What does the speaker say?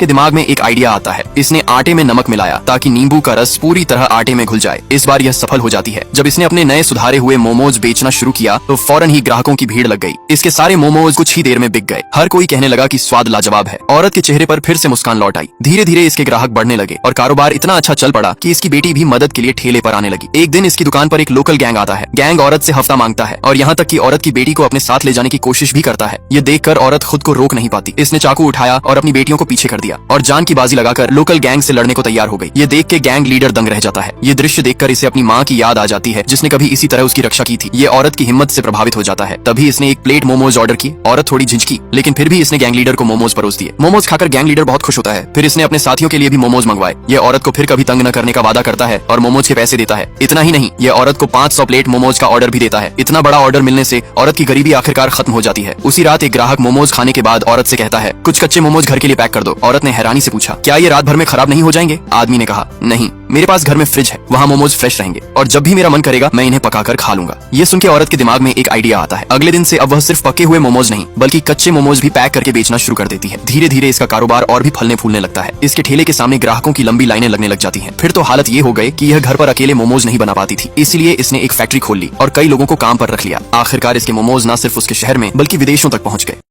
के दिमाग में एक आइडिया आता है। इसने आटे में नमक मिलाया ताकि नींबू का रस पूरी तरह आटे में घुल जाए। इस बार यह सफल हो जाती है। जब इसने अपने नए सुधारे हुए मोमोज बेचना शुरू किया तो फौरन ही ग्राहकों की भीड़ लग गई। इसके सारे मोमोज कुछ ही देर में बिक गए। हर कोई कहने लगा कि स्वाद लाजवाब है। औरत के चेहरे पर फिर से मुस्कान लौट आई। धीरे धीरे इसके ग्राहक बढ़ने लगे और कारोबार इतना अच्छा चल पड़ा कि इसकी बेटी भी मदद के लिए ठेले पर आने लगी। एक दिन इसकी दुकान पर एक लोकल गैंग आता है। गैंग औरत से हफ्ता मांगता है और यहाँ तक कि औरत की बेटी को अपने साथ ले जाने की कोशिश भी करता है। ये देखकर औरत खुद को रोक नहीं पाती। इसने चाकू उठाया और अपनी बेटियों को पीछे कर दिया और जान की बाजी लगाकर लोकल गैंग से लड़ने को तैयार हो गई। ये देख के गैंग लीडर दंग रह जाता है। ये दृश्य देखकर इसे अपनी माँ की याद आ जाती है जिसने कभी इसी तरह उसकी रक्षा की थी। ये औरत की हिम्मत से प्रभावित हो जाता है। तभी इसने एक प्लेट मोमोज ऑर्डर की। औरत थोड़ी झिझकी लेकिन फिर भी इसने गैंग लीडर को मोमोज परोस दिए। मोमोज खाकर गैंग लीडर बहुत खुश होता है। फिर इसने अपने साथियों के लिए भी मोमोज मंगवाए। ये औरत को फिर कभी तंग न करने का वादा करता है और मोमोज के पैसे देता है। इतना ही नहीं, ये औरत को 500 प्लेट मोमोज का ऑर्डर भी देता है। इतना बड़ा ऑर्डर मिलने से औरत की गरीबी आखिरकार खत्म हो जाती है। उसी रात एक ग्राहक मोमोज खाने के बाद औरत से कहता है, कुछ कच्चे मोमोज घर के लिए पैक कर दो। औरत ने हैरानी से पूछा, क्या ये रात भर में खराब नहीं हो जाएंगे? आदमी ने कहा, नहीं, मेरे पास घर में फ्रिज है, वहाँ मोमोज फ्रेश रहेंगे और जब भी मेरा मन करेगा मैं इन्हें पकाकर खा लूंगा। ये सुन के औरत के दिमाग में एक आइडिया आता है। अगले दिन से अब वह सिर्फ पके हुए मोमोज नहीं बल्कि कच्चे मोमोज भी पैक करके बेचना शुरू कर देती है। धीरे धीरे इसका कारोबार और भी फलने फूलने लगता है। इसके ठेले के सामने ग्राहकों की लंबी लाइनें लगने लग जाती हैं। फिर तो हालत ये हो गई कि यह घर पर अकेले मोमोज नहीं बना पाती थी। इसलिए इसने एक फैक्ट्री खोल ली और कई लोगों को काम पर रख लिया। आखिरकार इसके मोमोज न सिर्फ उसके शहर में बल्कि विदेशों तक पहुंच गए।